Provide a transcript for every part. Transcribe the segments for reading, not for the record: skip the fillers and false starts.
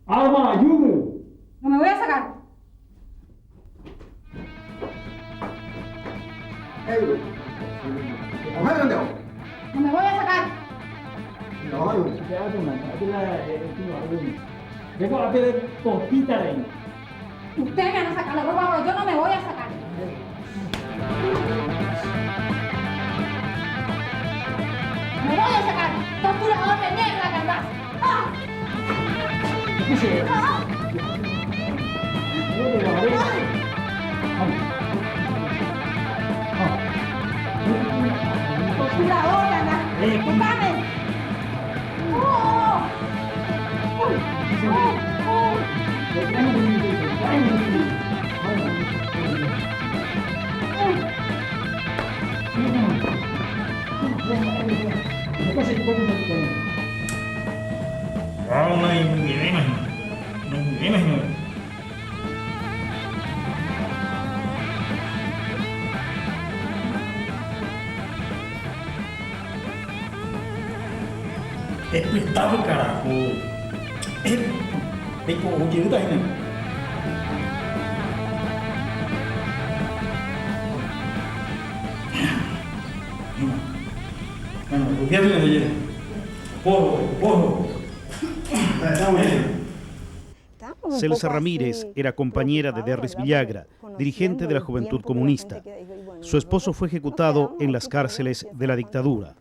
Alma, ayude. No me voy a sacar. No me voy a sacar. Ustedes me van a sacar, por favor, yo no me voy a sacar. No me voy a sacar. Torturador de negra que andás. ¡Ah! ¡Ah! Torturador que andás. ¡Tocame! ¡Oh! Espetado, carajo. Tem como chữ đây này. Celsa Ramírez era compañera de Derris Villagra, dirigente de la Juventud Comunista. Su esposo fue ejecutado en las cárceles de la dictadura.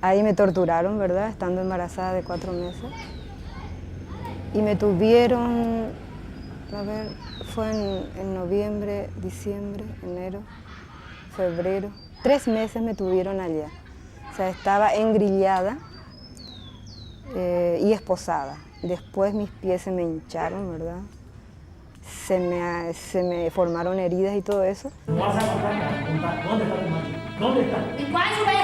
Ahí me torturaron, ¿verdad? Estando embarazada de 4 meses. Y me tuvieron, a ver, fue en noviembre, diciembre, enero, febrero. 3 meses me tuvieron allá. O sea, estaba engrillada y esposada. Después mis pies se me hincharon, ¿verdad? Se me formaron heridas y todo eso. ¿Dónde está tu marido? ¿Dónde está? ¿Y cuál es su vez?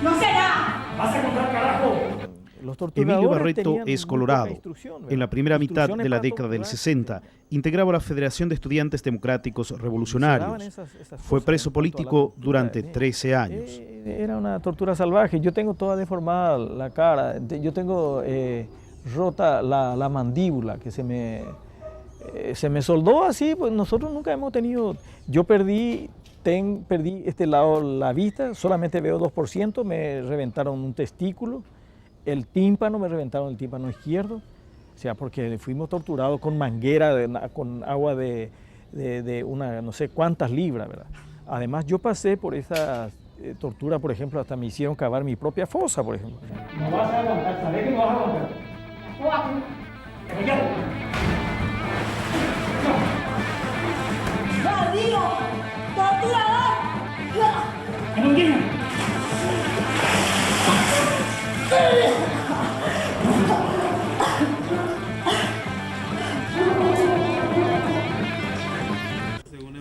No será. Vas a contar, carajo. Emilio Barreto es colorado. En la primera mitad de la década del 60, integraba la Federación de Estudiantes Democráticos Revolucionarios. Fue preso político durante 13 años. Era una tortura salvaje. Yo tengo toda deformada la cara. Yo tengo rota la mandíbula, que se me soldó así. Pues nosotros nunca hemos tenido... Yo perdí este lado la vista, solamente veo 2%, me reventaron un testículo. El tímpano, me reventaron el tímpano izquierdo, o sea, porque fuimos torturados con manguera, con agua de una, no sé cuántas libras, ¿verdad? Además, yo pasé por esa tortura, por ejemplo, hasta me hicieron cavar mi propia fosa, por ejemplo. No vas a aguantar, ¿sabes que no vas a aguantar? ¡No, digo! ¡Torturador!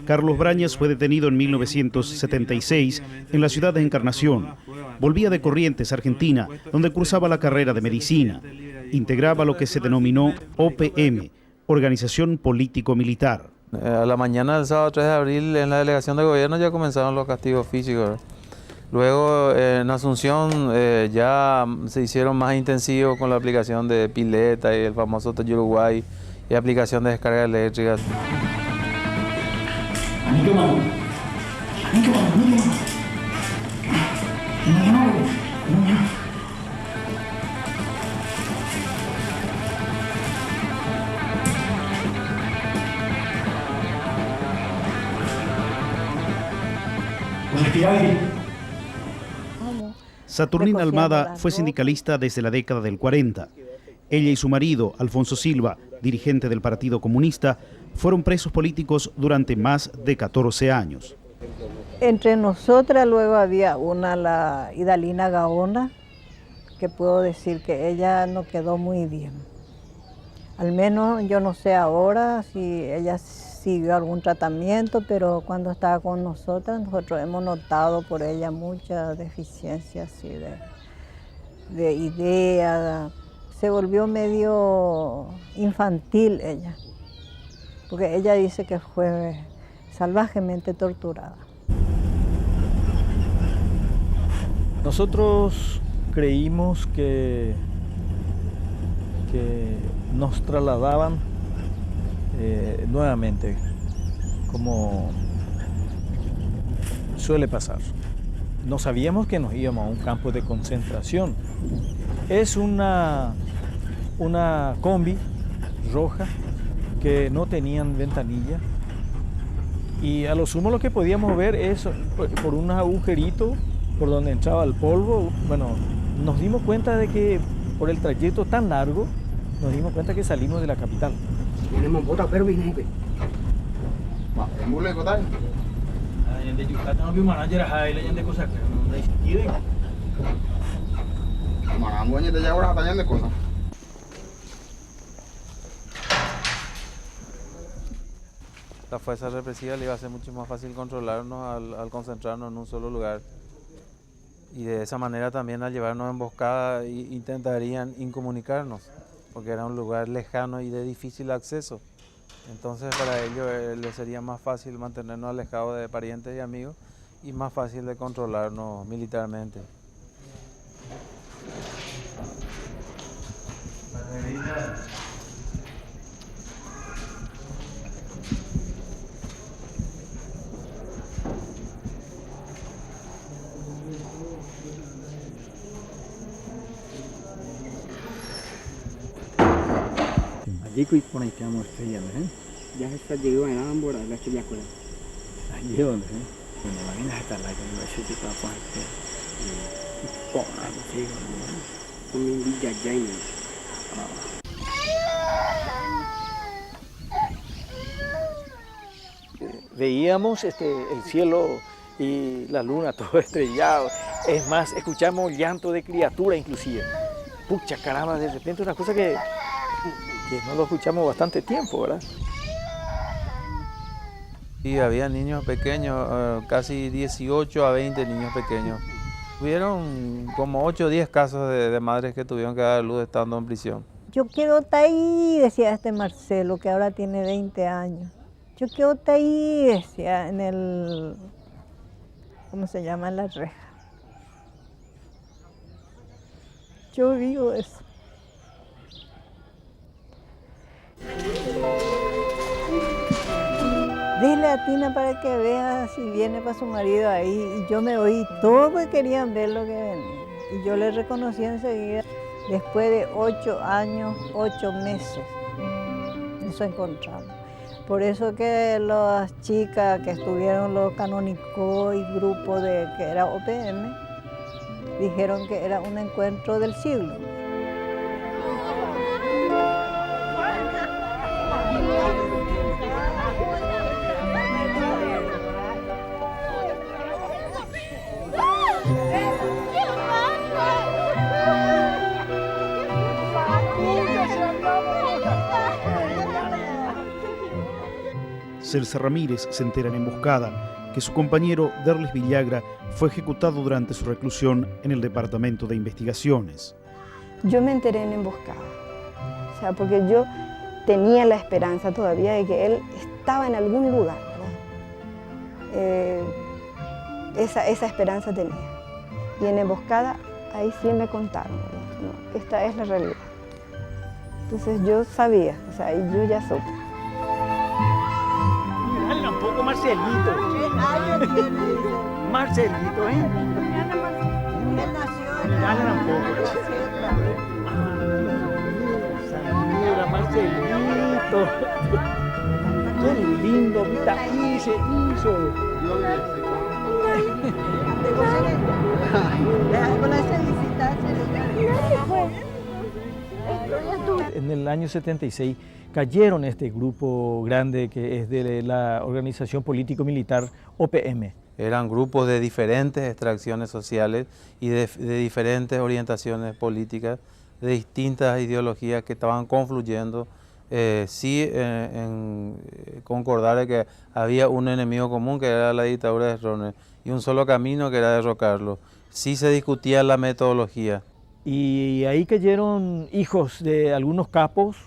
Carlos Brañas fue detenido en 1976 en la ciudad de Encarnación. Volvía de Corrientes, Argentina, donde cursaba la carrera de medicina. Integraba lo que se denominó OPM, Organización Político-Militar. A la mañana del sábado 3 de abril en la delegación de gobierno ya comenzaron los castigos físicos, ¿verdad? Luego en Asunción ya se hicieron más intensivos con la aplicación de pileta y el famoso Uruguay y aplicación de descargas eléctricas. Saturnina Almada fue sindicalista desde la década del 40. Ella y su marido, Alfonso Silva, dirigente del Partido Comunista, fueron presos políticos durante más de 14 años. Entre nosotras luego había una, la Idalina Gaona, que puedo decir que ella no quedó muy bien. Al menos yo no sé ahora si ella siguió algún tratamiento, pero cuando estaba con nosotros hemos notado por ella mucha deficiencia así de idea. Se volvió medio infantil ella, porque ella dice que fue salvajemente torturada. Nosotros creímos que nos trasladaban nuevamente, como suele pasar. No sabíamos que nos íbamos a un campo de concentración. Es una combi roja que no tenían ventanilla y a lo sumo lo que podíamos ver es por un agujerito por donde entraba el polvo. Bueno, nos dimos cuenta de que por el trayecto tan largo, nos dimos cuenta que salimos de la capital. La fuerza represiva le iba a ser mucho más fácil controlarnos al concentrarnos en un solo lugar. Y de esa manera también al llevarnos emboscada intentarían incomunicarnos, porque era un lugar lejano y de difícil acceso. Entonces para ellos les sería más fácil mantenernos alejados de parientes y amigos y más fácil de controlarnos militarmente. Allí que por ahí quedamos estrellando, ya se está llegando en Ambora, la estrella con allí donde, bueno, la mina está la que no se te va a poner, por ahí, con mi villa llena. Veíamos el cielo y la luna todo estrellado. Es más, escuchamos llanto de criatura inclusive. Pucha, caramba, de repente una cosa que no lo escuchamos bastante tiempo, ¿verdad? Y había niños pequeños, casi 18 a 20 niños pequeños. Hubieron como 8 o 10 casos de madres que tuvieron que dar luz estando en prisión. Yo quiero estar ahí, decía este Marcelo, que ahora tiene 20 años. Yo quiero estar ahí, decía, en el, ¿cómo se llama? En la reja. Yo digo eso. Dile a Tina para que vea si viene para su marido ahí. Y yo me oí, todos querían ver lo que venía. Y yo le reconocí enseguida. Después de 8 años, 8 meses, nos encontramos. Por eso que las chicas que estuvieron, los canónicos y grupo que era OPM, dijeron que era un encuentro del siglo. Celsa Ramírez se entera en emboscada que su compañero Derlis Villagra fue ejecutado durante su reclusión en el Departamento de Investigaciones. Yo me enteré en emboscada, o sea, porque yo tenía la esperanza todavía de que él estaba en algún lugar, ¿verdad? Esa esperanza tenía. Y en emboscada, ahí sí me contaron, ¿verdad? No, esta es la realidad. Entonces yo sabía, o sea, y yo ya supe. Dale un poco, Marcelito. Marcelito, ¿eh? Él nació en Dale un poco. Mira, Marcelito. Qué lindo, mira, ahí se hizo. En el año 76 cayeron este grupo grande que es de la organización político-militar OPM. Eran grupos de diferentes extracciones sociales y de diferentes orientaciones políticas, de distintas ideologías que estaban confluyendo Sí en concordar de que había un enemigo común que era la dictadura de Stroessner y un solo camino que era derrocarlo. Sí se discutía la metodología. Y ahí cayeron hijos de algunos capos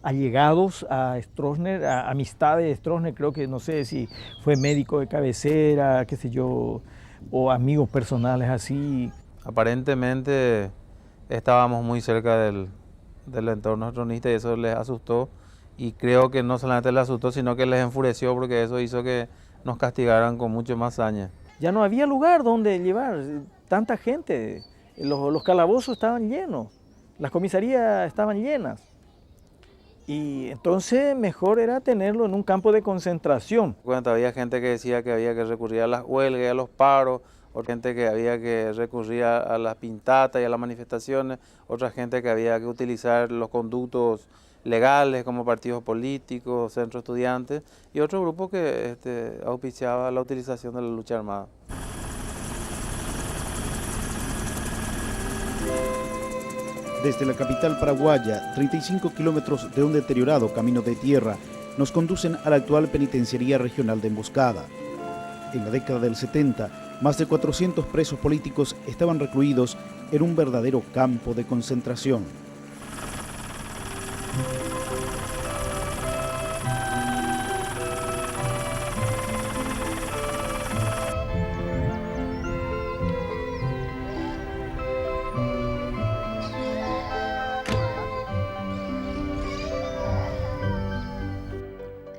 allegados a Stroessner, a amistades de Stroessner, creo que no sé si fue médico de cabecera, qué sé yo, o amigos personales así. Aparentemente estábamos muy cerca del entorno stronista y eso les asustó, y creo que no solamente les asustó, sino que les enfureció porque eso hizo que nos castigaran con mucho más saña. Ya no había lugar donde llevar tanta gente, los calabozos estaban llenos, las comisarías estaban llenas. Y entonces mejor era tenerlo en un campo de concentración. Cuando había gente que decía que había que recurrir a las huelgas y a los paros, otra gente que había que recurrir a las pintatas y a las manifestaciones, otra gente que había que utilizar los conductos legales como partidos políticos, centros estudiantes, y otro grupo que auspiciaba la utilización de la lucha armada. Desde la capital paraguaya, 35 kilómetros de un deteriorado camino de tierra nos conducen a la actual penitenciaría regional de Emboscada. En la década del 70, más de 400 presos políticos estaban recluidos en un verdadero campo de concentración.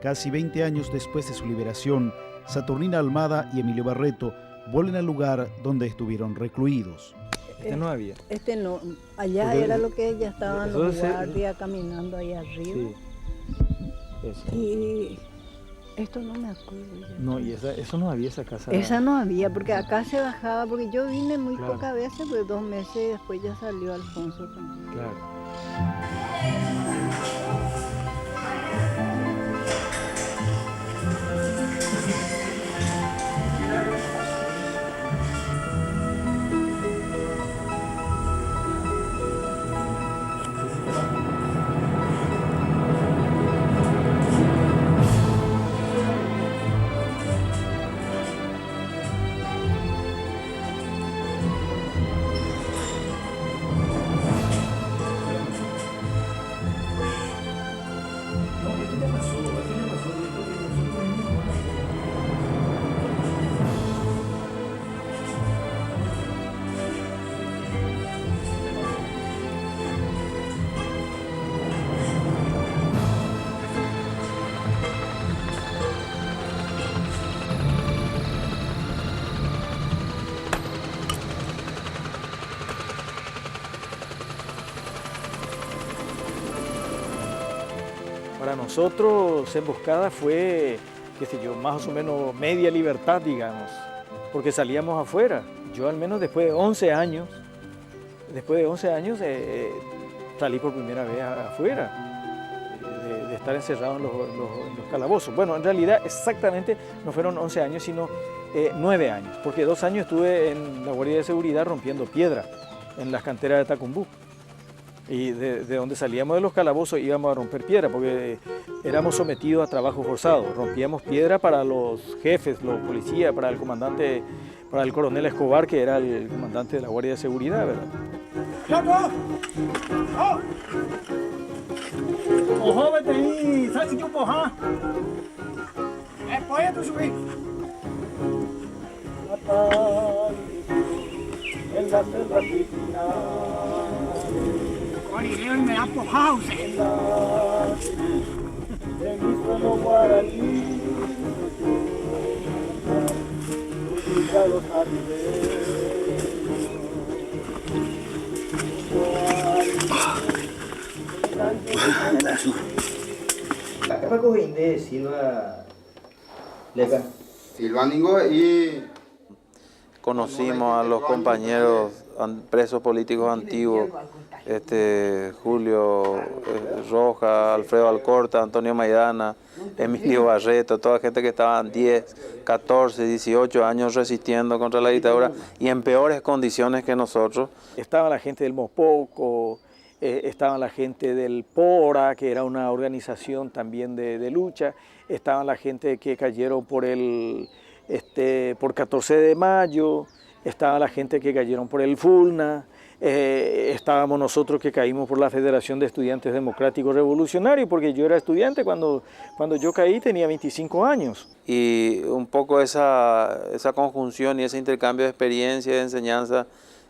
Casi 20 años después de su liberación, Saturnina Almada y Emilio Barreto vuelven al lugar donde estuvieron recluidos. No había. No, allá Porque era lo que ya estaban eso los es- guardias caminando ahí arriba. Sí. Eso. Y esto no me acuerdo ya. No, y eso no había, esa casa. Esa no había, porque acá se bajaba, porque yo vine muy Claro. pocas veces, pues 2 meses y después ya salió Alfonso también. Claro. Para nosotros Emboscada fue, qué sé yo, más o menos media libertad, digamos, porque salíamos afuera. Yo al menos después de 11 años, salí por primera vez afuera, de estar encerrado en los calabozos. Bueno, en realidad exactamente no fueron 11 años, sino 9 años, porque 2 años estuve en la Guardia de Seguridad rompiendo piedra en las canteras de Tacumbú. Y de donde salíamos de los calabozos íbamos a romper piedra, porque éramos sometidos a trabajo forzado. Rompíamos piedra para los jefes, los policías, para el comandante, para el coronel Escobar, que era el comandante de la Guardia de Seguridad, ¿verdad? ¡Loco! ¡Oh! ¡Ojo, vete ahí! ¡Sal yo, poja! ¡Voy a tu subir! En la selva y me ha pojado, Silvánico y Conocimos a los compañeros presos políticos antiguos, Julio Roja, Alfredo Alcorta, Antonio Maidana, Emilio Barreto, toda gente que estaban 10, 14, 18 años resistiendo contra la dictadura y en peores condiciones que nosotros. Estaba la gente del Mopoco, estaban la gente del PORA, que era una organización también de lucha, estaban la gente que cayeron por 14 de mayo, estaba la gente que cayeron por el FULNA, estábamos nosotros que caímos por la Federación de Estudiantes Democráticos Revolucionarios, porque yo era estudiante cuando yo caí, tenía 25 años. Y un poco esa conjunción y ese intercambio de experiencia y de enseñanza,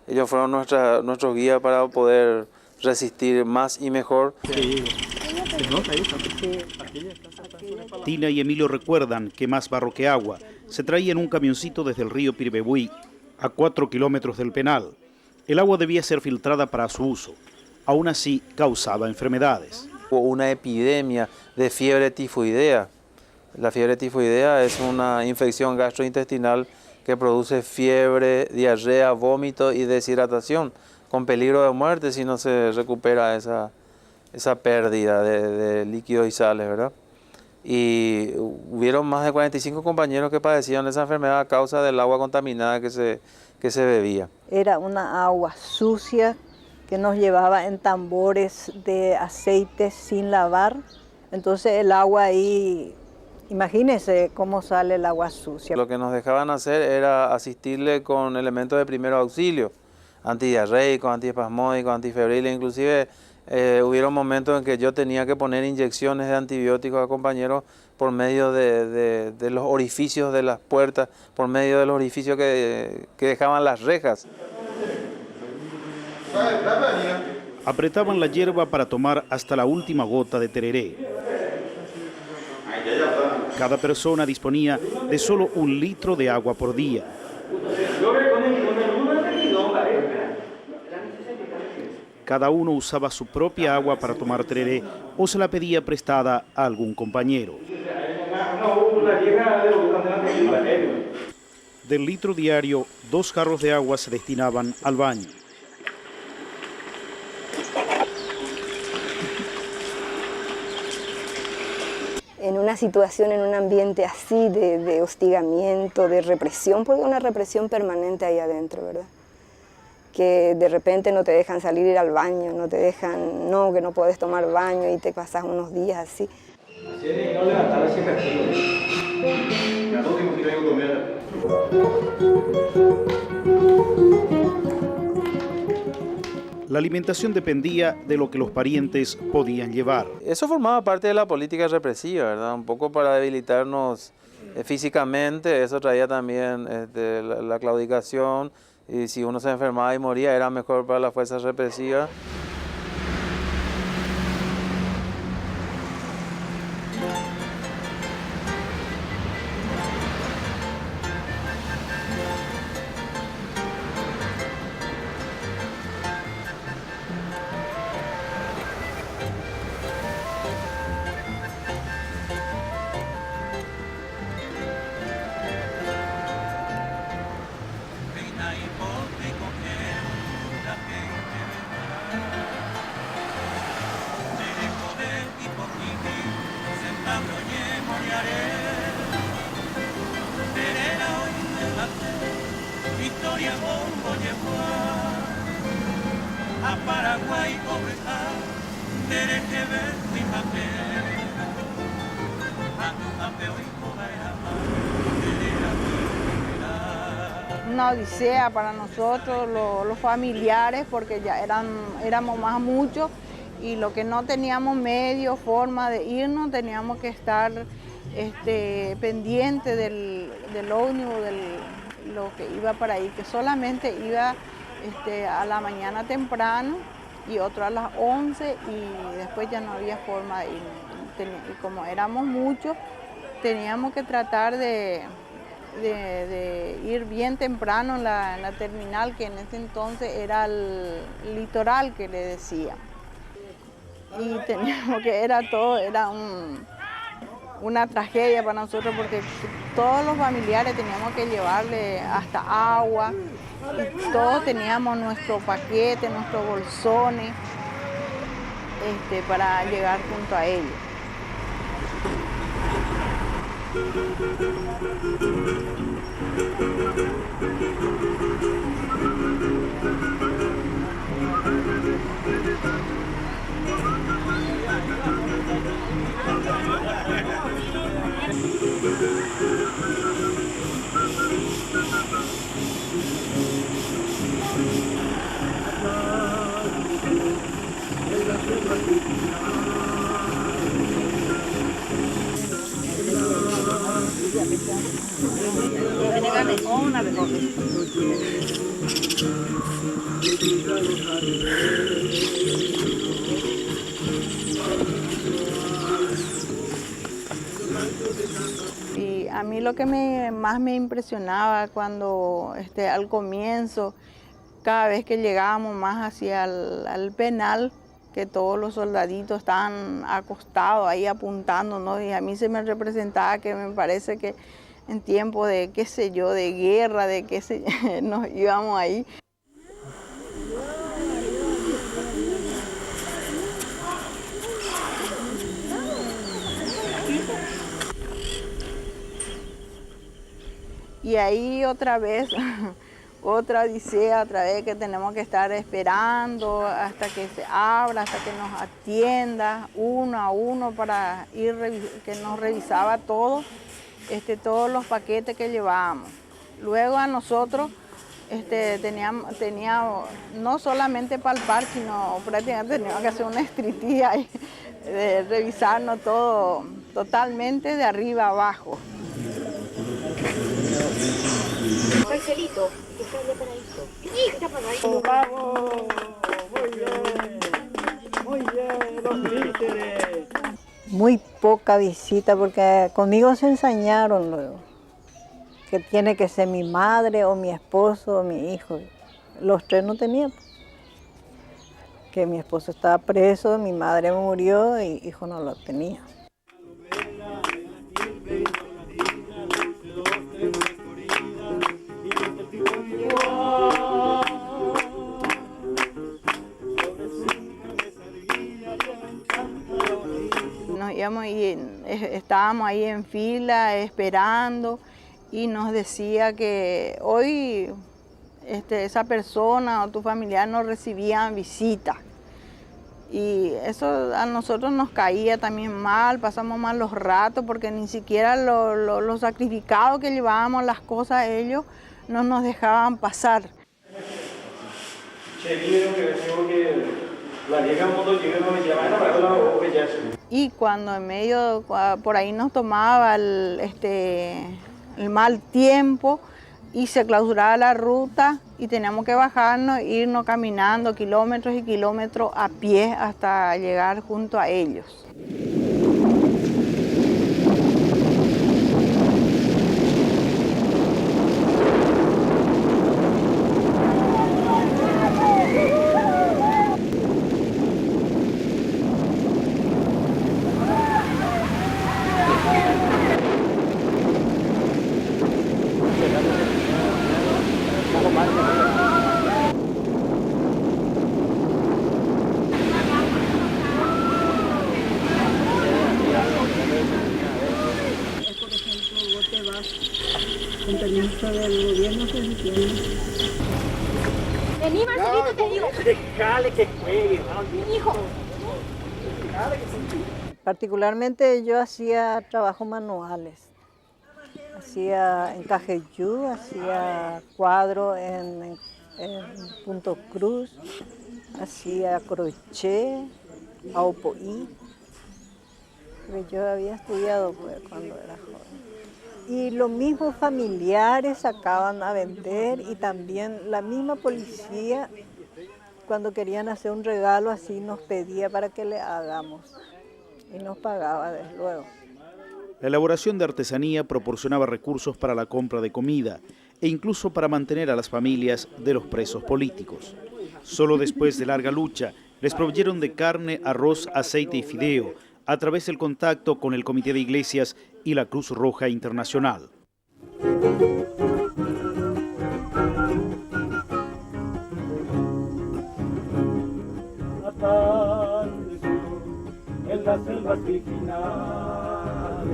ellos fueron nuestros guías para poder resistir más y mejor. Tina y Emilio recuerdan que más barro que agua se traía en un camioncito desde el río Pirbebuy, a 4 kilómetros del penal. El agua debía ser filtrada para su uso. Aún así, causaba enfermedades. Hubo una epidemia de fiebre tifoidea. La fiebre tifoidea es una infección gastrointestinal que produce fiebre, diarrea, vómito y deshidratación, con peligro de muerte si no se recupera esa pérdida de líquidos y sales, ¿verdad? Y hubieron más de 45 compañeros que padecían esa enfermedad a causa del agua contaminada que se bebía. Era una agua sucia que nos llevaba en tambores de aceite sin lavar. Entonces el agua ahí, imagínense cómo sale el agua sucia. Lo que nos dejaban hacer era asistirle con elementos de primer auxilio, antidiarreicos, antiespasmódicos, antifebriles, inclusive hubieron momentos en que yo tenía que poner inyecciones de antibióticos a compañeros por medio de los orificios de las puertas, por medio de los orificios que dejaban las rejas. Apretaban la hierba para tomar hasta la última gota de tereré. Cada persona disponía de solo 1 litro de agua por día. Cada uno usaba su propia agua para tomar tereré o se la pedía prestada a algún compañero. Del litro diario, 2 jarros de agua se destinaban al baño. En una situación, en un ambiente así de hostigamiento, de represión, porque es una represión permanente ahí adentro, ¿verdad? Que de repente no te dejan salir ir al baño, no te dejan, no, que no puedes tomar baño y te pasas unos días así. La alimentación dependía de lo que los parientes podían llevar. Eso formaba parte de la política represiva, ¿verdad? Un poco para debilitarnos físicamente, eso traía también la claudicación, y si uno se enfermaba y moría era mejor para las fuerzas represivas. Una odisea para nosotros, los familiares, porque ya éramos más muchos y lo que no teníamos medio, forma de irnos, teníamos que estar pendiente del ómnibus, lo que iba para ahí, que solamente iba a la mañana temprano y otro a las 11 y después ya no había forma de ir. Y como éramos muchos, teníamos que tratar de ir bien temprano en la terminal, que en ese entonces era el litoral que le decían. Y teníamos que, era una tragedia para nosotros porque todos los familiares teníamos que llevarle hasta agua y todos teníamos nuestro paquete, nuestros bolsones para llegar junto a ellos. Y a mí lo que más me impresionaba cuando al comienzo, cada vez que llegábamos más hacia el penal, que todos los soldaditos estaban acostados ahí apuntando, ¿no? Y a mí se me representaba que me parece que en tiempo de, qué sé yo, de guerra, de qué sé yo, nos íbamos ahí. Y ahí otra vez, otra odisea, otra vez que tenemos que estar esperando hasta que se abra, hasta que nos atienda uno a uno para ir, que nos revisaba todo, todos los paquetes que llevábamos. Luego a nosotros teníamos no solamente palpar, sino prácticamente teníamos que hacer una estritía ahí, de revisarnos todo totalmente de arriba abajo. Marcelito, que está allá paradito. ¿Qué está paradito? ¡Vamos! Muy bien, los líderes. Muy poca visita porque conmigo se ensañaron luego. Que tiene que ser mi madre o mi esposo o mi hijo. Los tres no tenían. Que mi esposo estaba preso, mi madre murió y hijo no lo tenía. Estábamos ahí en fila esperando y nos decía que hoy esa persona o tu familiar no recibían visita. Y eso a nosotros nos caía también mal, pasamos mal los ratos porque ni siquiera los sacrificados que llevábamos las cosas ellos no nos dejaban pasar. Y cuando en medio, por ahí nos tomaba el mal tiempo y se clausuraba la ruta y teníamos que bajarnos e irnos caminando kilómetros y kilómetros a pie hasta llegar junto a ellos. Con permiso del gobierno se entiende. Vení, Marcelito, te digo. Déjale que juegue, Mi hijo. Particularmente yo hacía trabajos manuales. Hacía encajeyú, hacía cuadro en punto cruz, hacía crochet, aupoí. Yo había estudiado pues, cuando era joven. Y los mismos familiares sacaban a vender y también la misma policía, cuando querían hacer un regalo así, nos pedía para que le hagamos y nos pagaba desde luego. La elaboración de artesanía proporcionaba recursos para la compra de comida e incluso para mantener a las familias de los presos políticos. Solo después de larga lucha les proveyeron de carne, arroz, aceite y fideo, a través del contacto con el Comité de Iglesias y la Cruz Roja Internacional. En las selvas virginales,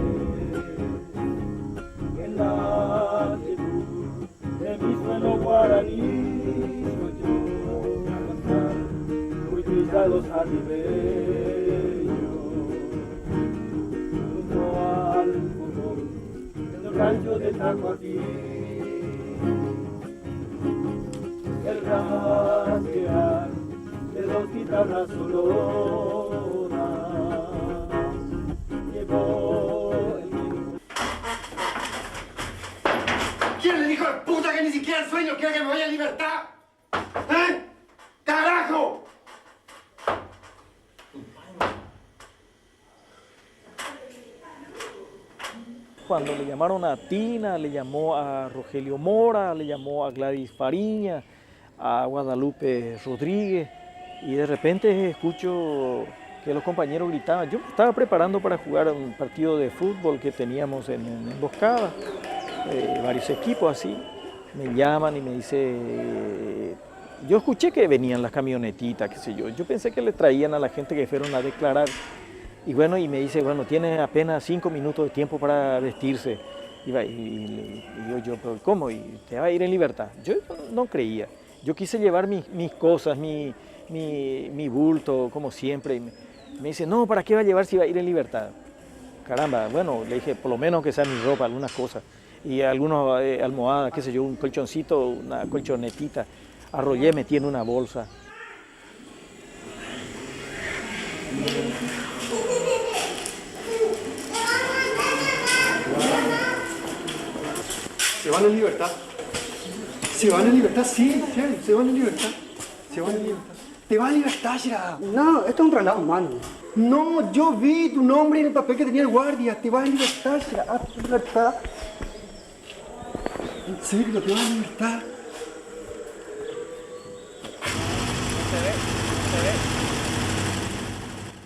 en la luz de mi suelo guaraní, soy yo a cantar, muy trillados a Ribeiro, junto al fogón del rancho de Tacuaquí, el rasguear de dos guitarras sonoras llevó el que ni siquiera el sueño quiere que me vaya a libertad. ¿Eh? ¡Carajo! Cuando le llamaron a Tina, le llamó a Rogelio Mora, le llamó a Gladys Fariña, a Guadalupe Rodríguez, y de repente escucho que los compañeros gritaban. Yo me estaba preparando para jugar un partido de fútbol que teníamos en emboscada, varios equipos así. Me llaman y me dice, yo escuché que venían las camionetitas, qué sé yo. Yo pensé que le traían a la gente que fueron a declarar. Y bueno, y me dice, bueno, tiene apenas 5 minutos de tiempo para vestirse. Y digo yo, pero ¿cómo? ¿Y te va a ir en libertad? Yo no creía. Yo quise llevar mis cosas, mi bulto, como siempre. Y me dice, no, ¿para qué va a llevar si va a ir en libertad? Caramba, bueno, le dije, por lo menos que sea mi ropa, algunas cosas. Y algunas almohadas, qué sé yo, un colchoncito, una colchonetita. Arrollé, metí en una bolsa. Se van en libertad. Se van en libertad, sí, se van en libertad. Se van en libertad. Te vas en libertad, Shira. No, esto es un traslado humano. No, yo vi tu nombre en el papel que tenía el guardia. Te vas en libertad, Shira. Ah, libertad. En serio, te vas en libertad.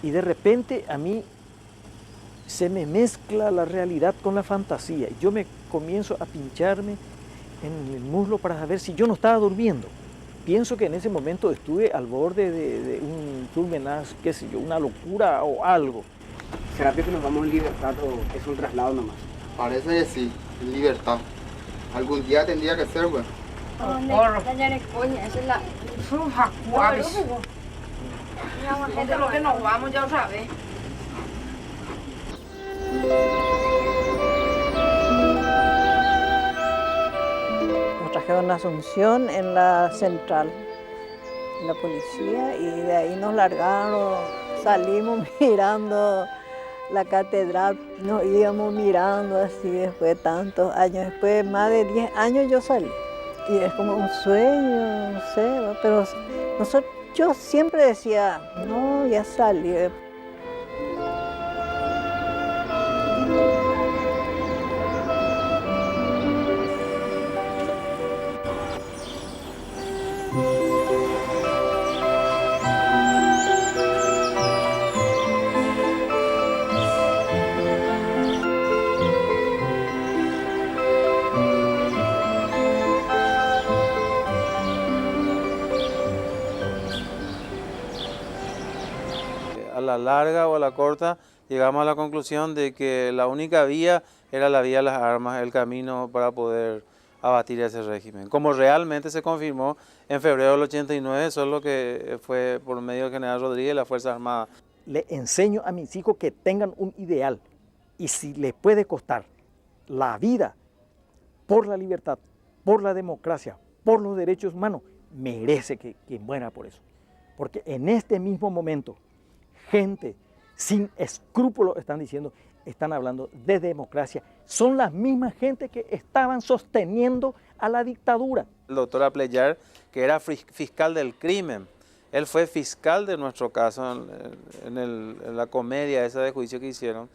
Y de repente a mí se me mezcla la realidad con la fantasía. Yo me comienzo a pincharme en el muslo para saber si yo no estaba durmiendo. Pienso que en ese momento estuve al borde de un turmenaz, qué sé yo, una locura o algo. ¿Será que nos vamos en libertad o es un traslado nomás? Parece que sí, en libertad. Algún día tendría que ser, güey. Esa es la... Gente, lo que nos vamos ya otra vez. Nos trajeron a Asunción en la central, en la policía, y de ahí nos largaron, salimos mirando la catedral, nos íbamos mirando así después de tantos años, después de más de 10 años yo salí. Y es como un sueño, no sé, ¿no? Pero yo siempre decía, no, ya salí. A la larga o a la corta llegamos a la conclusión de que la única vía era la vía de las armas, el camino para poder abatir ese régimen. Como realmente se confirmó en febrero del 89, solo que fue por medio del general Rodríguez y las Fuerzas Armadas. Le enseño a mis hijos que tengan un ideal y si les puede costar la vida por la libertad, por la democracia, por los derechos humanos, merece que muera por eso. Porque en este mismo momento, gente sin escrúpulos están hablando de democracia. Son las mismas gente que estaban sosteniendo a la dictadura. El doctor Apleyar, que era fiscal del crimen, él fue fiscal de nuestro caso en la comedia esa de juicio que hicieron.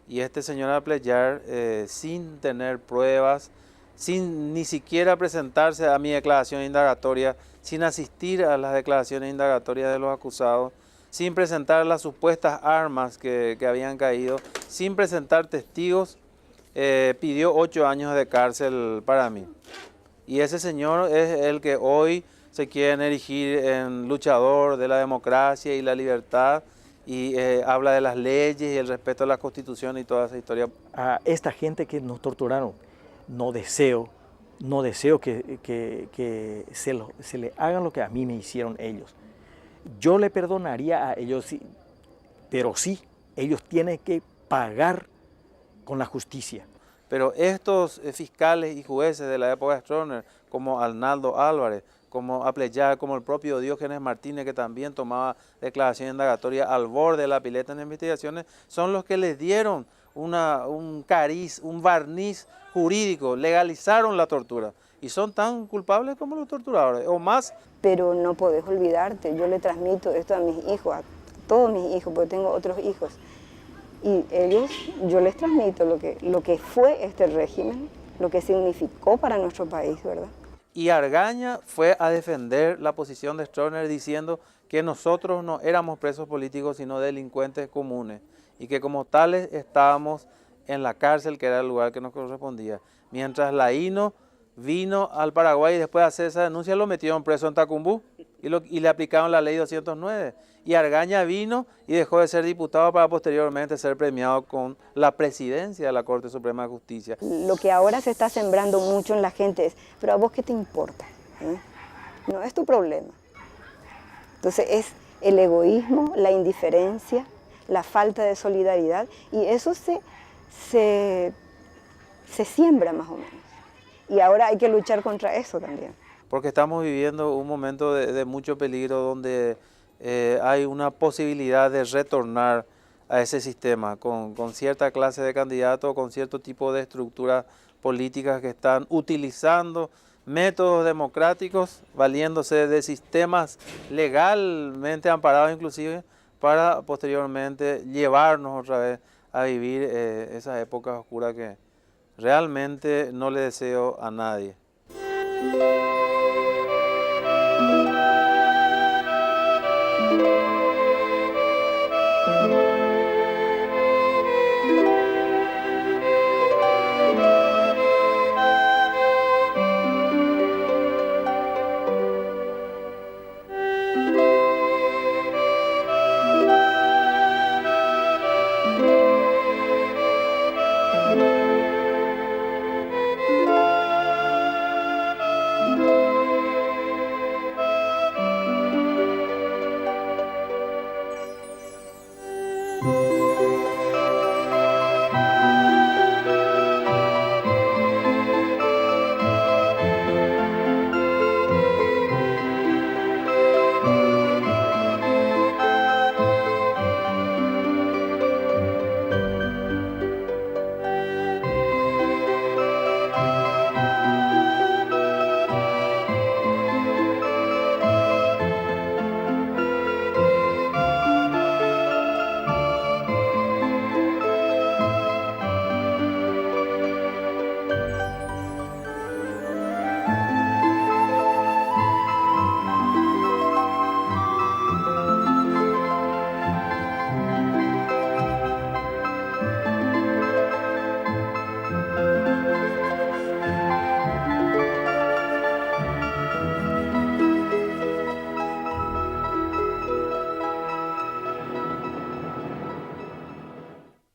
Y este señor Apleyar, sin tener pruebas, sin ni siquiera presentarse a mi declaración indagatoria, sin asistir a las declaraciones indagatorias de los acusados, sin presentar las supuestas armas que habían caído, sin presentar testigos, pidió 8 años de cárcel para mí. Y ese señor es el que hoy se quiere erigir en luchador de la democracia y la libertad y habla de las leyes y el respeto a la Constitución y toda esa historia. A esta gente que nos torturaron, no deseo que se le hagan lo que a mí me hicieron ellos. Yo le perdonaría a ellos, sí, pero sí, ellos tienen que pagar con la justicia. Pero estos fiscales y jueces de la época de Stroessner, como Arnaldo Álvarez, como Apleyar, como el propio Diógenes Martínez, que también tomaba declaración indagatoria al borde de la pileta en investigaciones, son los que les dieron un cariz, un barniz jurídico, legalizaron la tortura. y son tan culpables como los torturadores, o más. Pero no podés olvidarte, yo le transmito esto a mis hijos, a todos mis hijos, porque tengo otros hijos. Y ellos, yo les transmito lo que fue este régimen, lo que significó para nuestro país, ¿verdad? Y Argaña fue a defender la posición de Stroessner diciendo que nosotros no éramos presos políticos, sino delincuentes comunes, y que como tales estábamos en la cárcel, que era el lugar que nos correspondía. Mientras Laíno vino al Paraguay y después de hacer esa denuncia lo metieron preso en Tacumbú y le aplicaron la ley 209. Y Argaña vino y dejó de ser diputado para posteriormente ser premiado con la presidencia de la Corte Suprema de Justicia. Lo que ahora se está sembrando mucho en la gente es, pero ¿a vos qué te importa? No es tu problema. Entonces es el egoísmo, la indiferencia, la falta de solidaridad, y eso se siembra más o menos. Y ahora hay que luchar contra eso también. Porque estamos viviendo un momento de mucho peligro donde hay una posibilidad de retornar a ese sistema con cierta clase de candidatos, con cierto tipo de estructuras políticas que están utilizando métodos democráticos, valiéndose de sistemas legalmente amparados inclusive, para posteriormente llevarnos otra vez a vivir esas épocas oscuras que realmente no le deseo a nadie.